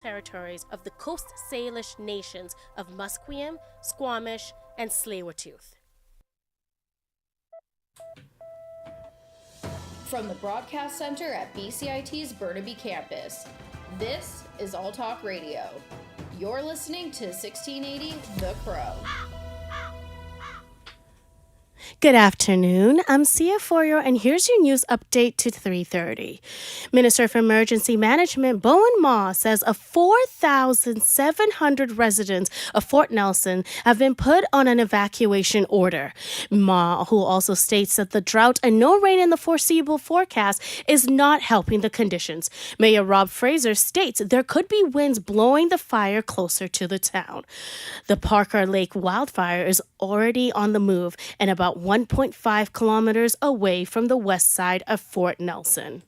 territories of the Coast Salish nations of Musqueam, Squamish, and Tsleil-Waututh. From the Broadcast Center at BCIT's Burnaby Campus, this is All Talk Radio. You're listening to 1680 The Crow. Good afternoon. I'm Sia Forio, and here's your news update to 3:30. Minister for Emergency Management Bowen Ma says of 4,700 residents of Fort Nelson have been put on an evacuation order. Ma, who also states that the drought and no rain in the foreseeable forecast is not helping the conditions. Mayor Rob Fraser states there could be winds blowing the fire closer to the town. The Parker Lake wildfire is already on the move and about 1.5 kilometers away from the west side of Fort Nelson.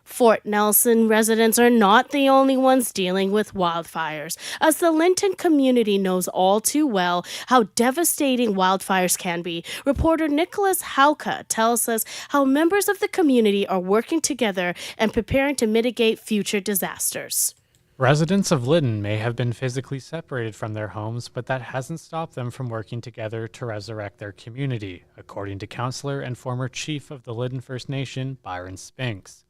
Fort Nelson residents are not the only ones dealing with wildfires, as the Linton community knows all too well how devastating wildfires can be. Reporter Nicholas Hauka tells us how members of the community are working together and preparing to mitigate future disasters. Residents of Lytton may have been physically separated from their homes, but that hasn't stopped them from working together to resurrect their community, according to councillor and former chief of the Lytton First Nation, Byron Spinks.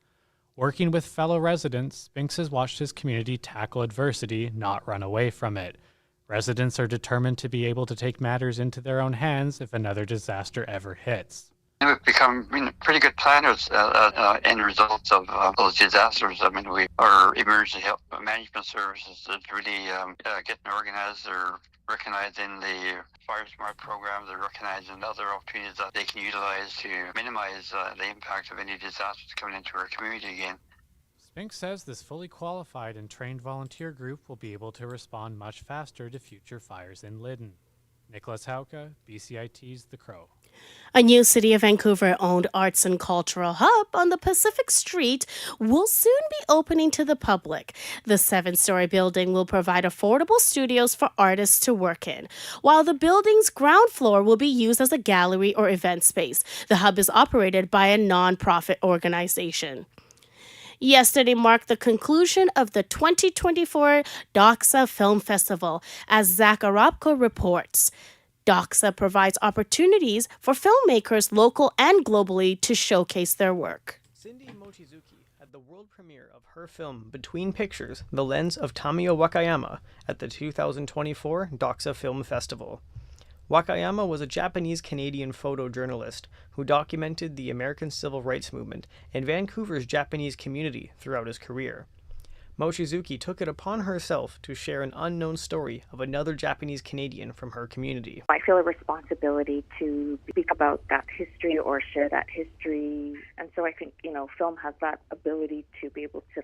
Working with fellow residents, Spinks has watched his community tackle adversity, not run away from it. Residents are determined to be able to take matters into their own hands if another disaster ever hits. We've become pretty good planners in results of those disasters. I mean, our emergency health management services is really getting organized. They're recognizing the Fire Smart program. They're recognizing other opportunities that they can utilize to minimize the impact of any disasters coming into our community again. Spinks says this fully qualified and trained volunteer group will be able to respond much faster to future fires in Lytton. Nicholas Hauka, BCIT's The Crow. A new City of Vancouver-owned arts and cultural hub on the Pacific Street will soon be opening to the public. The 7-story building will provide affordable studios for artists to work in, while the building's ground floor will be used as a gallery or event space. The hub is operated by a non-profit organization. Yesterday marked the conclusion of the 2024 Doxa Film Festival, as Zach Arabko reports. Doxa provides opportunities for filmmakers local and globally to showcase their work. Cindy Mochizuki had the world premiere of her film Between Pictures, The Lens of Tamiyo Wakayama at the 2024 Doxa Film Festival. Wakayama was a Japanese-Canadian photojournalist who documented the American Civil Rights Movement and Vancouver's Japanese community throughout his career. Mochizuki took it upon herself to share an unknown story of another Japanese Canadian from her community. I feel a responsibility to speak about that history or share that history. And so I think, film has that ability to be able to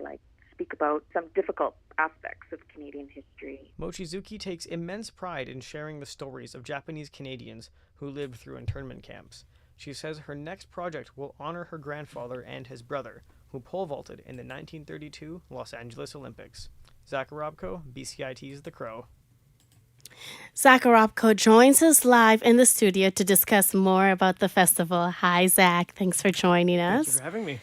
speak about some difficult aspects of Canadian history. Mochizuki takes immense pride in sharing the stories of Japanese Canadians who lived through internment camps. She says her next project will honor her grandfather and his brother, who pole vaulted in the 1932 Los Angeles Olympics. Zach Arabko, BCIT's The Crow. Zach Arabko joins us live in the studio to discuss more about the festival. Hi, Zach. Thanks for joining us. Thank you for having me.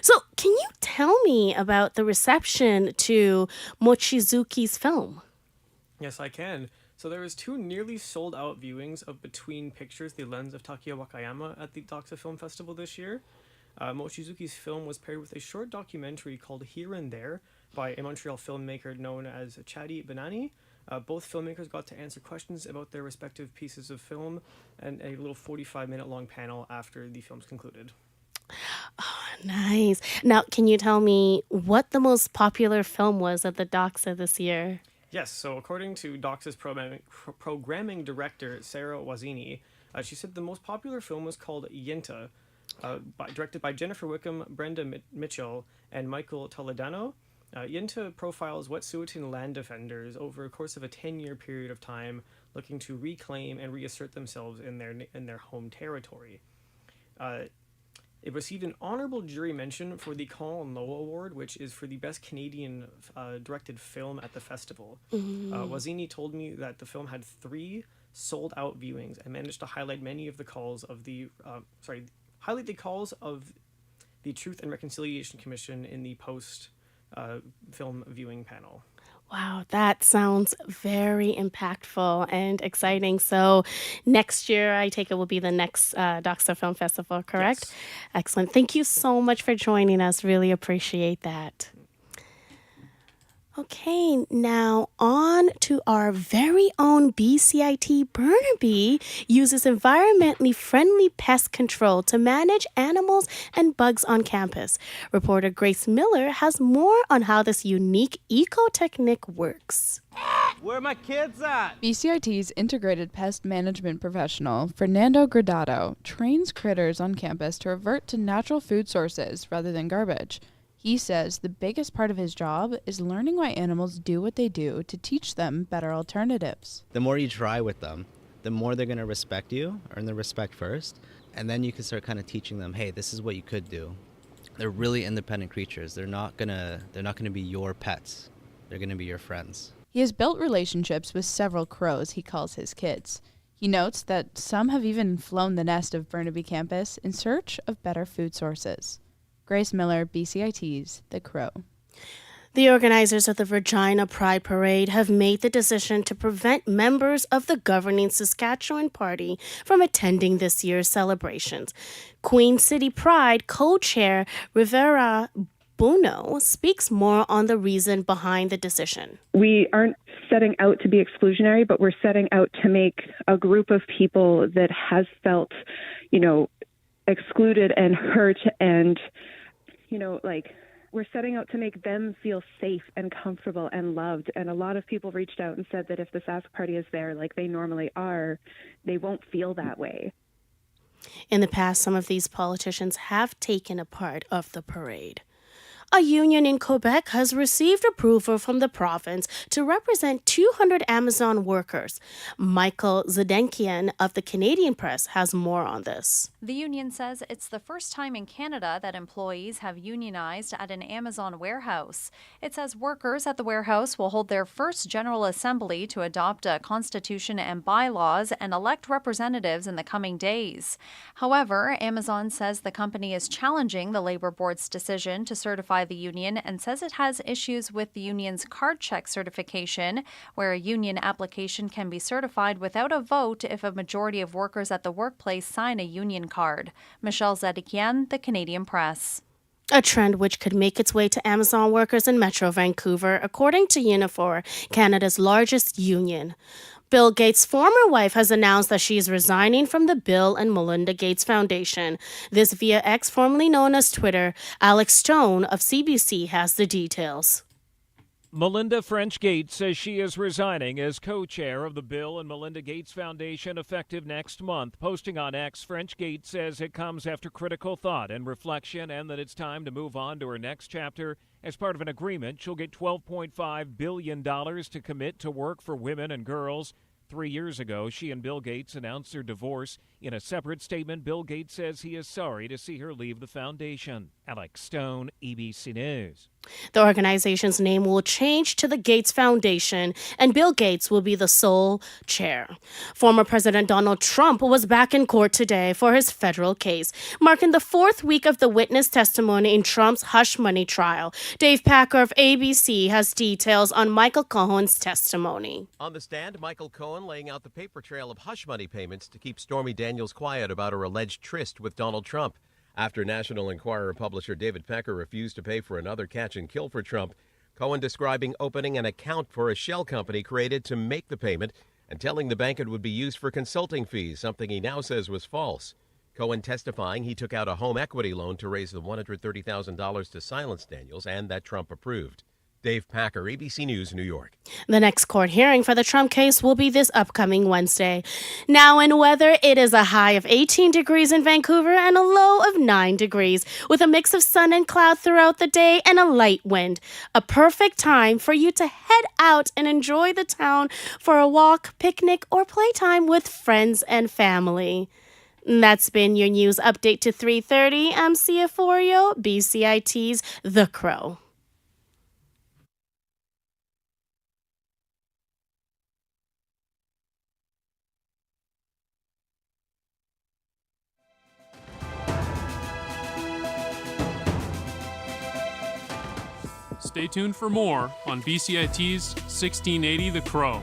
So, can you tell me about the reception to Mochizuki's film? Yes, I can. So there was 2 nearly sold-out viewings of Between Pictures, The Lens of Tamiyo Wakayama at the Doxa Film Festival this year. Mochizuki's film was paired with a short documentary called Here and There by a Montreal filmmaker known as Chadi Benani. Both filmmakers got to answer questions about their respective pieces of film and a little 45-minute long panel after the films concluded. Oh, nice. Now, can you tell me what the most popular film was at the Doxa this year? Yes, so according to Doxa's programming director, Sarah Wazini, she said the most popular film was called Yinta, directed by Jennifer Wickham, Brenda Mitchell, and Michael Toledano. Yinta profiles Wet'suwet'en land defenders over a course of a 10-year period of time, looking to reclaim and reassert themselves in their home territory. It received an honorable jury mention for the Colin Lowe Award, which is for the best Canadian directed film at the festival. Wazini told me that the film had 3 sold-out viewings and managed to highlight many of the calls of the Truth and Reconciliation Commission in the post film viewing panel. Wow, that sounds very impactful and exciting. So, next year, I take it will be the next Doxa Film Festival, correct? Yes. Excellent. Thank you so much for joining us. Really appreciate that. Okay, now on to our very own BCIT Burnaby uses environmentally friendly pest control to manage animals and bugs on campus. Reporter Grace Miller has more on how this unique eco-technique works. Where are my kids at? BCIT's integrated pest management professional, Fernando Gradado, trains critters on campus to revert to natural food sources rather than garbage. He says the biggest part of his job is learning why animals do what they do to teach them better alternatives. The more you try with them, the more they're going to respect you, earn their respect first, and then you can start kind of teaching them, hey, this is what you could do. They're really independent creatures. They're not going to be your pets. They're going to be your friends. He has built relationships with several crows he calls his kids. He notes that some have even flown the nest of Burnaby campus in search of better food sources. Grace Miller, BCIT's The Crow. The organizers of the Regina Pride Parade have made the decision to prevent members of the governing Saskatchewan Party from attending this year's celebrations. Queen City Pride co-chair Rivera Bono speaks more on the reason behind the decision. We aren't setting out to be exclusionary, but we're setting out to make a group of people that has felt, excluded and hurt and, we're setting out to make them feel safe and comfortable and loved. And a lot of people reached out and said that if the Sask Party is there like they normally are, they won't feel that way. In the past, some of these politicians have taken a part of the parade. A union in Quebec has received approval from the province to represent 200 Amazon workers. Michael Zedenkian of the Canadian Press has more on this. The union says it's the first time in Canada that employees have unionized at an Amazon warehouse. It says workers at the warehouse will hold their first General Assembly to adopt a constitution and bylaws and elect representatives in the coming days. However, Amazon says the company is challenging the Labor Board's decision to certify the union and says it has issues with the union's card check certification, where a union application can be certified without a vote if a majority of workers at the workplace sign a union card. Michelle Zedekian, The Canadian Press. A trend which could make its way to Amazon workers in Metro Vancouver, according to Unifor, Canada's largest union. Bill Gates' former wife has announced that she is resigning from the Bill and Melinda Gates Foundation. This via X, formerly known as Twitter. Alex Stone of CBC has the details. Melinda French Gates says she is resigning as co-chair of the Bill and Melinda Gates Foundation effective next month. Posting on X, French Gates says it comes after critical thought and reflection and that it's time to move on to her next chapter. As part of an agreement, she'll get $12.5 billion to commit to work for women and girls. 3 years ago, she and Bill Gates announced their divorce. In a separate statement, Bill Gates says he is sorry to see her leave the foundation. Alex Stone, EBC News. The organization's name will change to the Gates Foundation, and Bill Gates will be the sole chair. Former President Donald Trump was back in court today for his federal case, marking the fourth week of the witness testimony in Trump's hush money trial. Dave Packer of ABC has details on Michael Cohen's testimony. On the stand, Michael Cohen laying out the paper trail of hush money payments to keep Stormy Daniels quiet about her alleged tryst with Donald Trump. After National Enquirer publisher David Pecker refused to pay for another catch and kill for Trump, Cohen describing opening an account for a shell company created to make the payment and telling the bank it would be used for consulting fees, something he now says was false. Cohen testifying he took out a home equity loan to raise the $130,000 to silence Daniels and that Trump approved. Dave Packer, ABC News, New York. The next court hearing for the Trump case will be this upcoming Wednesday. Now in weather, it is a high of 18 degrees in Vancouver and a low of 9 degrees, with a mix of sun and cloud throughout the day and a light wind. A perfect time for you to head out and enjoy the town for a walk, picnic, or playtime with friends and family. That's been your news update to 3:30. I'm Sia Florio, BCIT's The Crow. Stay tuned for more on BCIT's 1680 The Crow.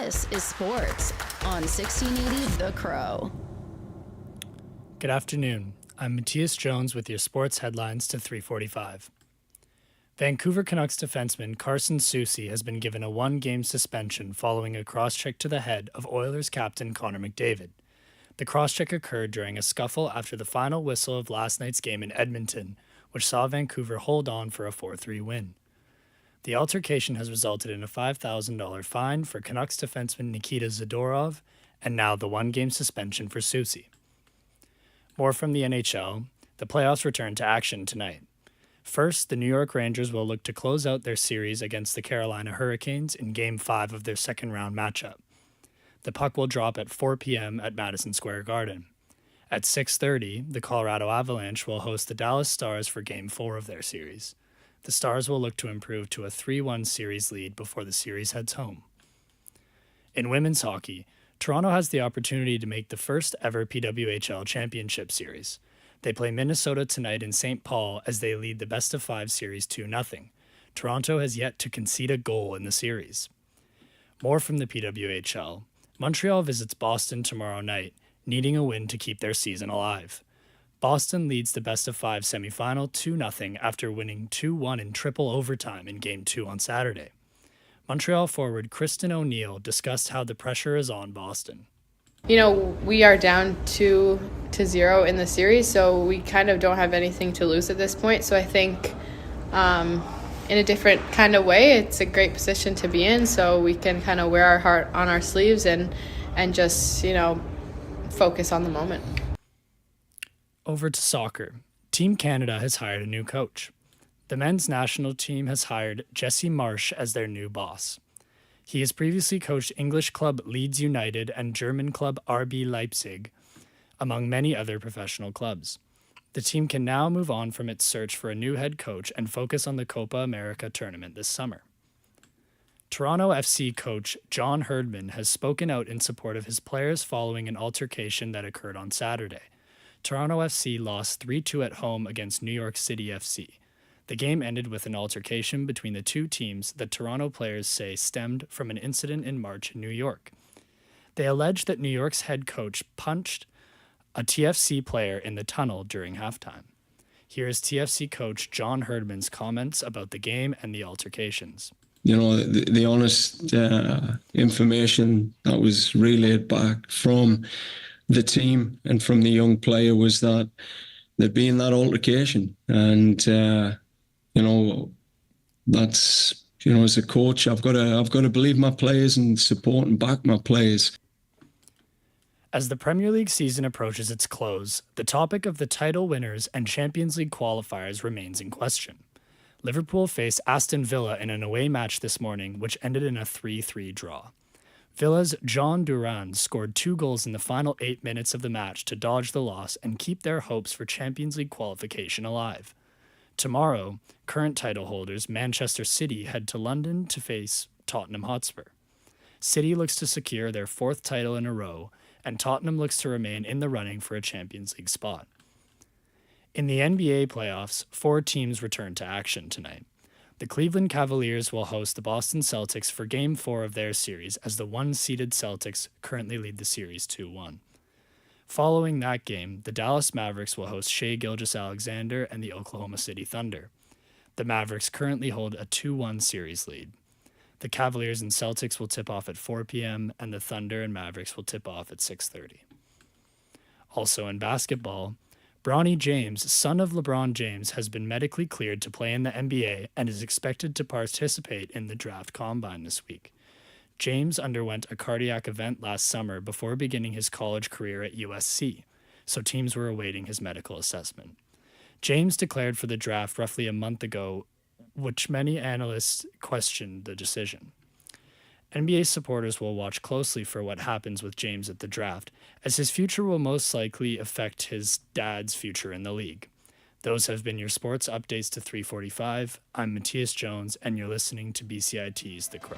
This is sports on 1680 The Crow. Good afternoon. I'm Matthias Jones with your sports headlines to 3:45. Vancouver Canucks defenseman Carson Soucy has been given a one-game suspension following a cross-check to the head of Oilers captain Connor McDavid. The cross-check occurred during a scuffle after the final whistle of last night's game in Edmonton, which saw Vancouver hold on for a 4-3 win. The altercation has resulted in a $5,000 fine for Canucks defenseman Nikita Zadorov, and now the one-game suspension for Soucy. More from the NHL, the playoffs return to action tonight. First, the New York Rangers will look to close out their series against the Carolina Hurricanes in Game 5 of their second-round matchup. The puck will drop at 4 p.m. at Madison Square Garden. At 6:30, the Colorado Avalanche will host the Dallas Stars for Game 4 of their series. The Stars will look to improve to a 3-1 series lead before the series heads home. In women's hockey, Toronto has the opportunity to make the first ever PWHL Championship Series. They play Minnesota tonight in St. Paul as they lead the best-of-5 series 2-0. Toronto has yet to concede a goal in the series. More from the PWHL. Montreal visits Boston tomorrow night, needing a win to keep their season alive. Boston leads the best-of-5 semifinal 2-0 after winning 2-1 in triple overtime in Game 2 on Saturday. Montreal forward Kristen O'Neill discussed how the pressure is on Boston. You know, we are down 2-0 in the series, so we kind of don't have anything to lose at this point. So I think in a different kind of way, it's a great position to be in, so we can kind of wear our heart on our sleeves and just, focus on the moment. Over to soccer. Team Canada has hired a new coach. The men's national team has hired Jesse Marsch as their new boss. He has previously coached English club Leeds United and German club RB Leipzig, among many other professional clubs. The team can now move on from its search for a new head coach and focus on the Copa America tournament this summer. Toronto FC coach John Herdman has spoken out in support of his players following an altercation that occurred on Saturday. Toronto FC lost 3-2 at home against New York City FC. The game ended with an altercation between the two teams that Toronto players say stemmed from an incident in March in New York. They allege that New York's head coach punched a TFC player in the tunnel during halftime. Here is TFC coach John Herdman's comments about the game and the altercations. The honest information that was relayed back from the team and from the young player was that there'd been that altercation. And, that's, as a coach, I've got to believe my players and support and back my players. As the Premier League season approaches its close, the topic of the title winners and Champions League qualifiers remains in question. Liverpool faced Aston Villa in an away match this morning, which ended in a 3-3 draw. Villa's John Duran scored 2 goals in the final 8 minutes of the match to dodge the loss and keep their hopes for Champions League qualification alive. Tomorrow, current title holders Manchester City head to London to face Tottenham Hotspur. City looks to secure their 4th title in a row, and Tottenham looks to remain in the running for a Champions League spot. In the NBA playoffs, 4 teams return to action tonight. The Cleveland Cavaliers will host the Boston Celtics for Game 4 of their series as the 1-seeded Celtics currently lead the series 2-1. Following that game, the Dallas Mavericks will host Shai Gilgeous-Alexander and the Oklahoma City Thunder. The Mavericks currently hold a 2-1 series lead. The Cavaliers and Celtics will tip off at 4 p.m., and the Thunder and Mavericks will tip off at 6:30. Also in basketball, Bronny James, son of LeBron James, has been medically cleared to play in the NBA and is expected to participate in the draft combine this week. James underwent a cardiac event last summer before beginning his college career at USC, so teams were awaiting his medical assessment. James declared for the draft roughly a month ago, which many analysts questioned the decision. NBA supporters will watch closely for what happens with James at the draft, as his future will most likely affect his dad's future in the league. Those have been your sports updates to 3:45. I'm Matthias Jones, and you're listening to BCIT's The Crow.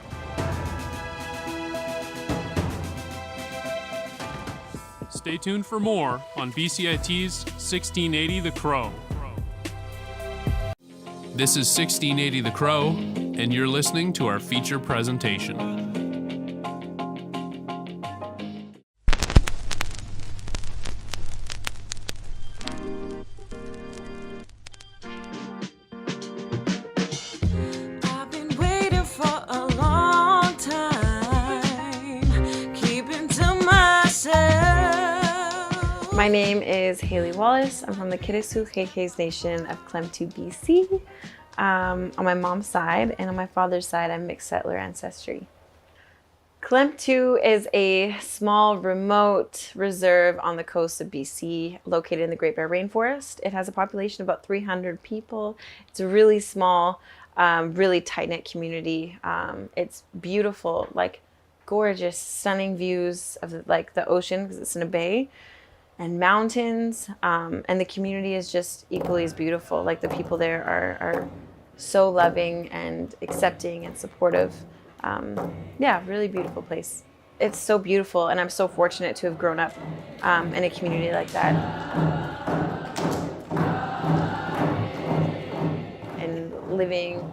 Stay tuned for more on BCIT's 1680 The Crow. This is 1680 The Crow, and you're listening to our feature presentation. My name is Haley Wallace. I'm from the Kitasoo Nation of Clemtu, BC. On my mom's side, and on my father's side, I'm mixed settler ancestry. Clemtu is a small, remote reserve on the coast of BC, located in the Great Bear Rainforest. It has a population of about 300 people. It's a really small, really tight-knit community. It's beautiful, like gorgeous, stunning views of the ocean because it's in a bay, and mountains. And the community is just equally as beautiful. Like the people there are so loving and accepting and supportive. Yeah, really beautiful place. It's so beautiful, and I'm so fortunate to have grown up in a community like that. And living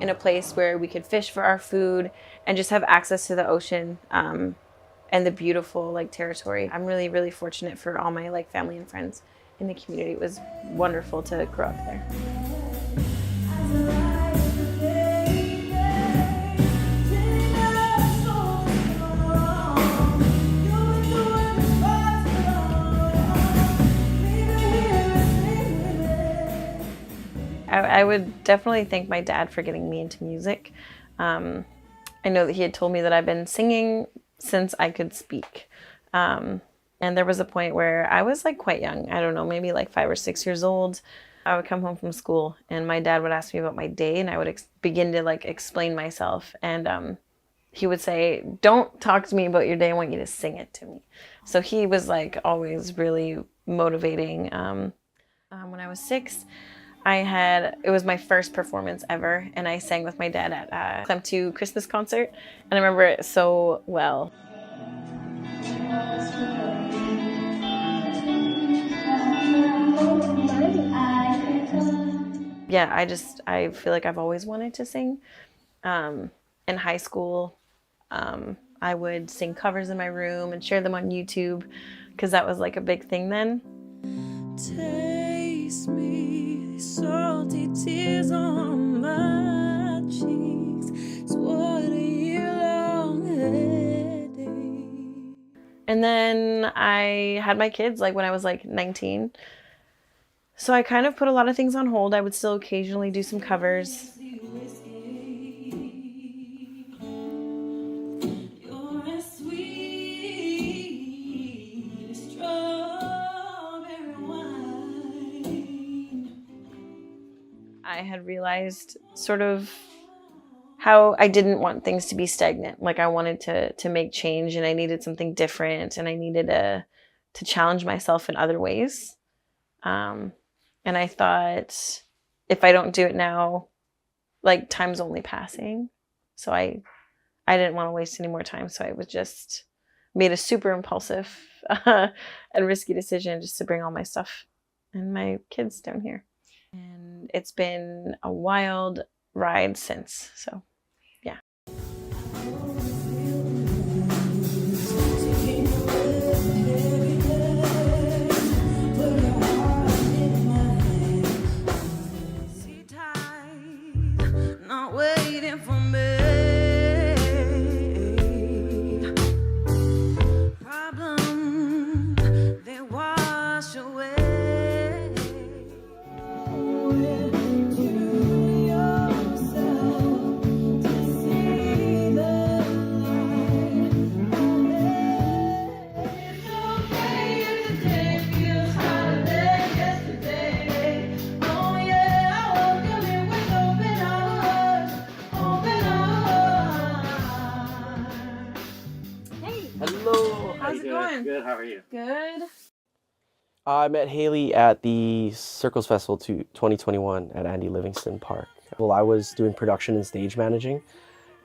in a place where we could fish for our food and just have access to the ocean and the beautiful territory. I'm really, really fortunate for all my family and friends in the community. It was wonderful to grow up there. I would definitely thank my dad for getting me into music. I know that he had told me that I've been singing since I could speak. And there was a point where I was quite young. I don't know, maybe 5 or 6 years old. I would come home from school and my dad would ask me about my day, and I would begin to explain myself. And he would say, "Don't talk to me about your day. I want you to sing it to me." So he was always really motivating. When I was 6, it was my first performance ever, and I sang with my dad at a Clemtu Christmas concert, and I remember it so well. Yeah, I feel like I've always wanted to sing. In high school, I would sing covers in my room and share them on YouTube, because that was a big thing then. Taste me, salty tears on my cheeks. It's what a year-long headache. And then I had my kids when I was 19. So I kind of put a lot of things on hold. I would still occasionally do some covers. I had realized sort of how I didn't want things to be stagnant. I wanted to make change, and I needed something different, and I needed to challenge myself in other ways. And I thought, if I don't do it now, time's only passing. So I didn't want to waste any more time. So I was just made a super impulsive and risky decision just to bring all my stuff and my kids down here. And it's been a wild ride since. So, yeah. Not waiting for me. Problems, they wash away. How's it going? Good, how are you? Good. I met Haley at the Circles Festival 2021 at Andy Livingston Park. Well, I was doing production and stage managing,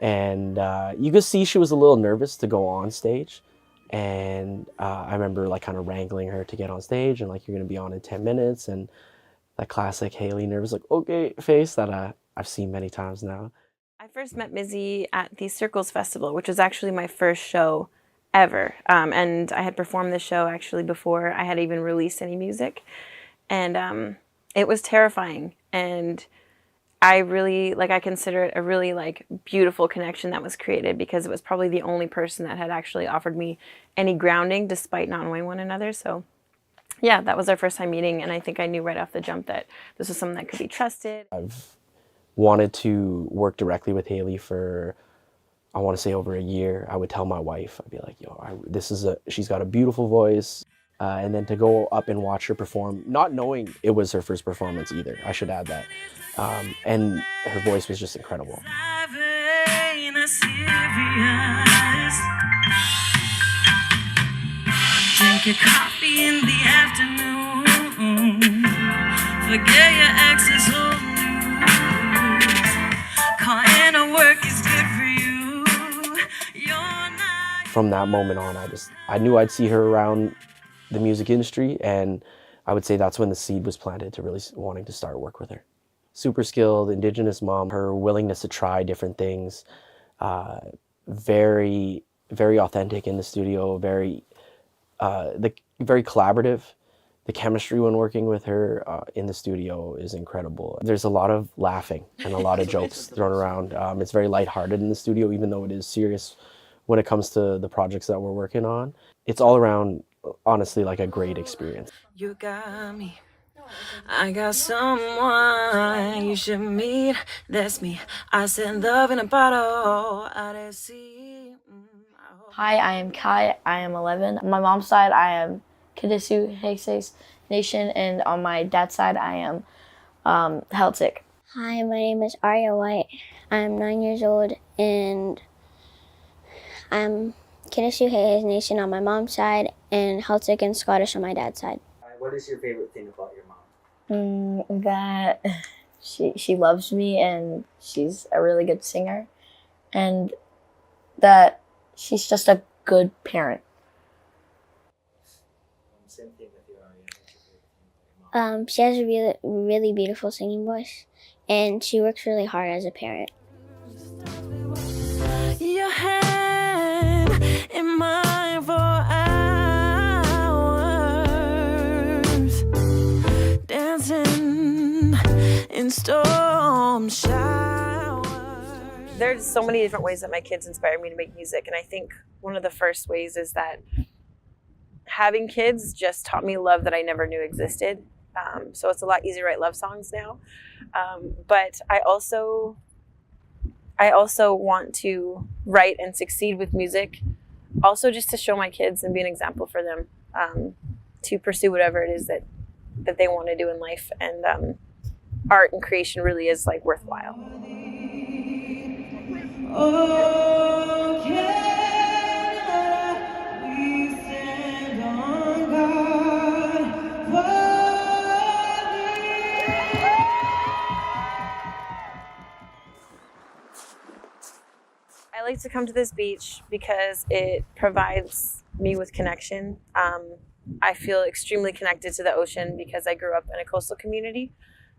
and you could see she was a little nervous to go on stage. And I remember kind of wrangling her to get on stage, and you're gonna be on in 10 minutes, and that classic Haley nervous okay face that I've seen many times now. I first met Mizzy at the Circles Festival, which was actually my first show ever. And I had performed the show actually before I had even released any music. And it was terrifying. And I really, I consider it a really, beautiful connection that was created, because it was probably the only person that had actually offered me any grounding despite not knowing one another. So yeah, that was our first time meeting, and I think I knew right off the jump that this was someone that could be trusted. I've wanted to work directly with Haley for, I want to say, over a year. I would tell my wife, I'd be like, yo, she's got a beautiful voice. And then to go up and watch her perform, not knowing it was her first performance either, I should add that. And her voice was just incredible. Drink your coffee in the afternoon. Forget your ex's old news. Calling to work is good for you. From that moment on, I knew I'd see her around the music industry, and I would say that's when the seed was planted to really wanting to start work with her. Super skilled, Indigenous mom, her willingness to try different things, very, very authentic in the studio, very collaborative. The chemistry when working with her in the studio is incredible. There's a lot of laughing and a lot of jokes thrown around. It's very lighthearted in the studio, even though it is serious when it comes to the projects that we're working on. It's all around, honestly, like a great experience. You got me. I got someone you should meet. That's me. I send love in a bottle out at sea. Hi, I am Kai. I am 11. On my mom's side, I am Kidisu Hexes Nation, and on my dad's side, I am Celtic. Hi, my name is Arya White. I'm 9 years old, and I'm Kidisu Hexes Nation on my mom's side, and Celtic and Scottish on my dad's side. What is your favorite thing about your mom? That she loves me, and she's a really good singer, and that she's just a good parent. Same thing with you, Arya. She has a really, really beautiful singing voice, and she works really hard as a parent. Your hand in mine for hours, dancing in storm showers. There's so many different ways that my kids inspire me to make music, and I think one of the first ways is that having kids just taught me love that I never knew existed. So it's a lot easier to write love songs now. But I also want to write and succeed with music, also just to show my kids and be an example for them, to pursue whatever it is that they want to do in life. And art and creation really is like worthwhile. I like to come to this beach because it provides me with connection. I feel extremely connected to the ocean because I grew up in a coastal community.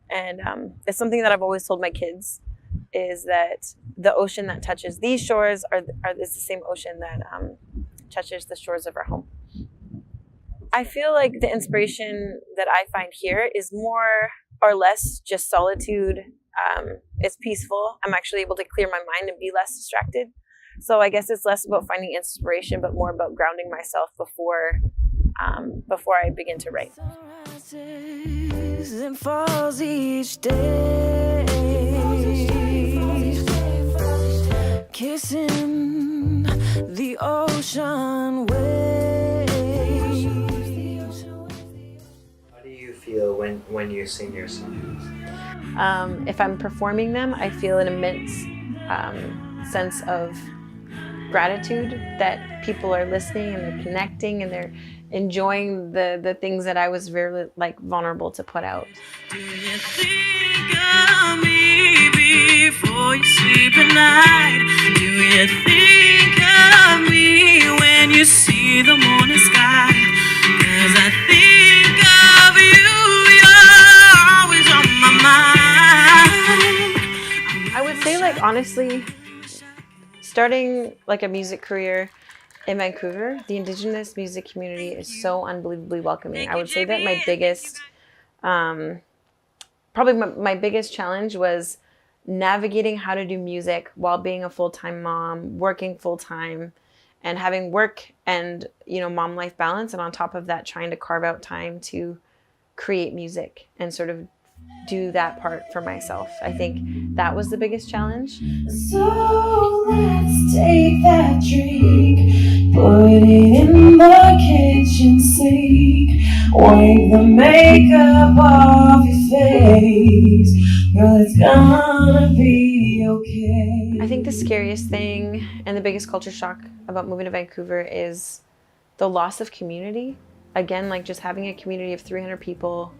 And it's something that I've always told my kids, is that the ocean that touches these shores is the same ocean that touches the shores of our home. I feel like the inspiration that I find here is more or less just solitude. It's peaceful. I'm actually able to clear my mind and be less distracted. So I guess it's less about finding inspiration, but more about grounding myself before I begin to write. And falls each day, kissing the ocean waves. How do you feel when you sing your songs? If I'm performing them, I feel an immense sense of gratitude that people are listening and they're connecting and they're enjoying the things that I was very vulnerable to put out. Do you think of me before you sleep at night? Do you think of me when you see the morning sky? 'Cause I think of you, you're always on my mind. I would say, honestly, starting a music career in Vancouver, the Indigenous music community is so unbelievably welcoming. I would say that my biggest, probably my biggest challenge was navigating how to do music while being a full-time mom, working full-time, and having work and, mom life balance. And on top of that, trying to carve out time to create music and sort of do that part for myself. I think that was the biggest challenge. So let's take that drink, put it in the kitchen sink, wipe the makeup off your face, girl, it's gonna be okay. I think the scariest thing and the biggest culture shock about moving to Vancouver is the loss of community. Again, like just having a community of 300 people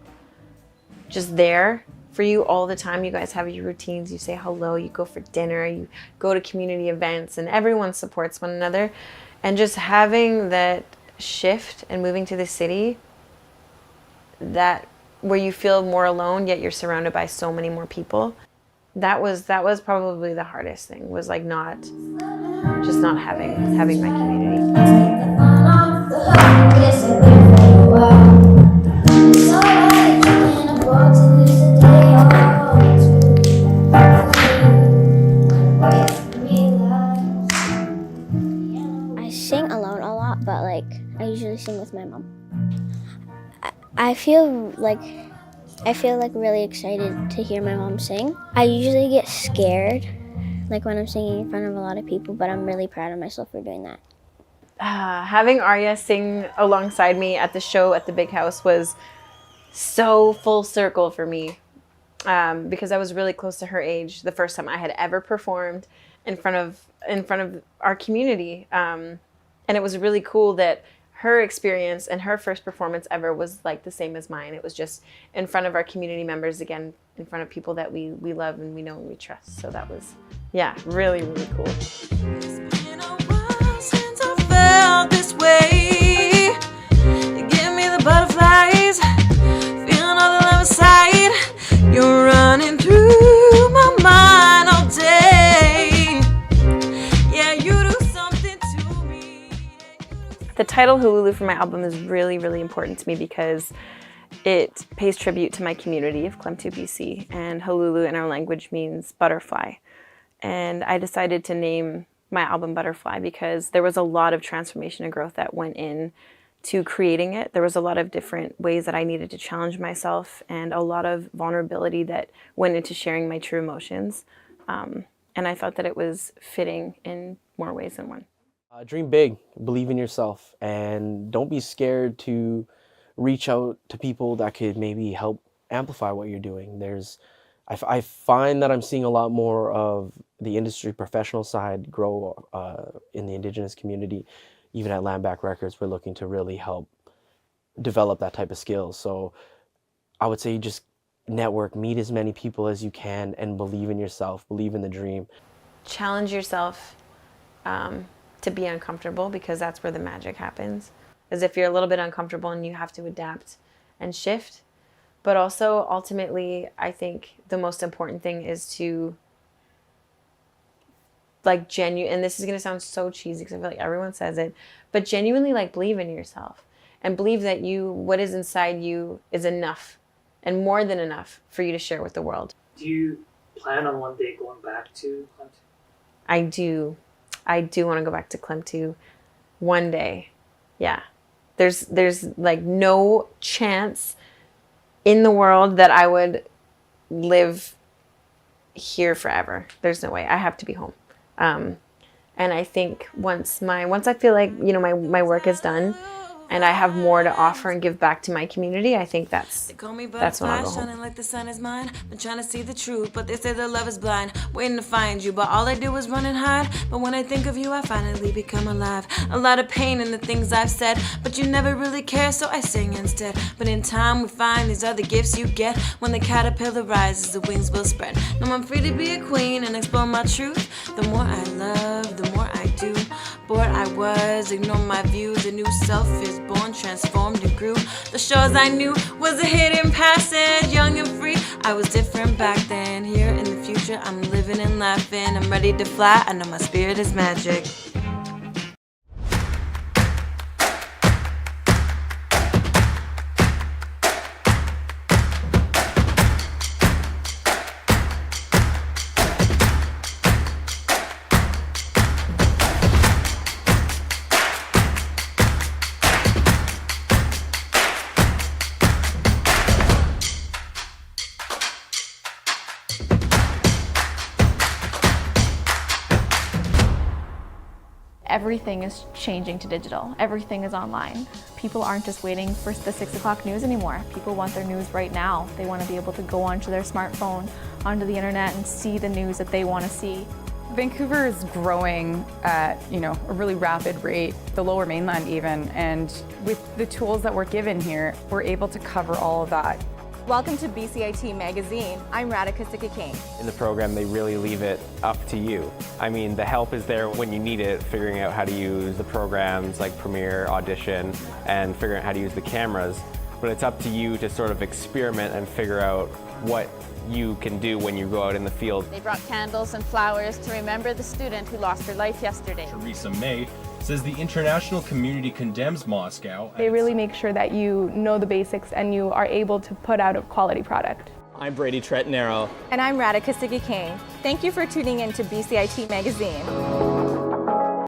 just there for you all the time. You guys have your routines, you say hello, you go for dinner, you go to community events, and everyone supports one another. And just having that shift and moving to the city, that where you feel more alone, yet you're surrounded by so many more people. That was probably the hardest thing, was like not having my community. I sing alone a lot, but like I usually sing with my mom. I feel like really excited to hear my mom sing. I usually get scared, like when I'm singing in front of a lot of people, but I'm really proud of myself for doing that. Having Arya sing alongside me at the show at the Big House was so full circle for me, because I was really close to her age the first time I had ever performed in front of our community, and it was really cool that her experience and her first performance ever was like the same as mine. It was just in front of our community members, again, in front of people that we love and we know and we trust. So that was, really, really cool. It's been a while since I felt this way. You give me the butterflies, feeling all the love inside. You're running through my mind all day. Yeah, you do something to me. The title Hululu for my album is really, really important to me because it pays tribute to my community of Klemtu, BC, and Hululu in our language means butterfly. And I decided to name my album Butterfly because there was a lot of transformation and growth that went in to creating it. There was a lot of different ways that I needed to challenge myself and a lot of vulnerability that went into sharing my true emotions. And I thought that it was fitting in more ways than one. Dream big, believe in yourself, and don't be scared to reach out to people that could maybe help amplify what you're doing. I find that I'm seeing a lot more of the industry professional side grow in the Indigenous community. Even at Landback Records, we're looking to really help develop that type of skill. So I would say just network, meet as many people as you can, and believe in yourself, believe in the dream. Challenge yourself to be uncomfortable, because that's where the magic happens. As if you're a little bit uncomfortable and you have to adapt and shift. But also, ultimately, I think the most important thing is to, like, and this is going to sound so cheesy because I feel like everyone says it, but genuinely, like, believe in yourself and believe that what is inside you is enough and more than enough for you to share with the world. Do you plan on one day going back to Klemtu? I do. I do want to go back to Klemtu one day. Yeah. There's like no chance in the world that I would live here forever. There's no way. I have to be home. And I think once I feel like, my work is done and I have more to offer and give back to my community, I think that's when I'll go home. Like the sun is mine. Been trying to see the truth, but they say that love is blind. Waiting to find you, but all I do is run and hide. But when I think of you, I finally become alive. A lot of pain in the things I've said, but you never really care, so I sing instead. But in time we find these are the gifts you get. When the caterpillar rises, the wings will spread. Now I'm free to be a queen and explore my truth. The more I love, the more I do. Bored I was, ignore my views. A new self is born, transformed and grew. The shores I knew was a hidden passage, young and free. I was different back then. Here in the future, I'm living and laughing. I'm ready to fly. I know my spirit is magic. Everything is changing to digital. Everything is online. People aren't just waiting for the 6 o'clock news anymore. People want their news right now. They want to be able to go onto their smartphone, onto the internet, and see the news that they want to see. Vancouver is growing at, a really rapid rate, the Lower Mainland even, and with the tools that we're given here, we're able to cover all of that. Welcome to BCIT Magazine. I'm Radhika Sikki-King. In the program, they really leave it up to you. I mean, the help is there when you need it, figuring out how to use the programs like Premiere, Audition, and figuring out how to use the cameras. But it's up to you to sort of experiment and figure out what you can do when you go out in the field. They brought candles and flowers to remember the student who lost her life yesterday. Theresa May says the international community condemns Moscow. They really make sure that you know the basics and you are able to put out a quality product. I'm Brady Tretnero. And I'm Radhika Sikki-King. Thank you for tuning in to BCIT Magazine.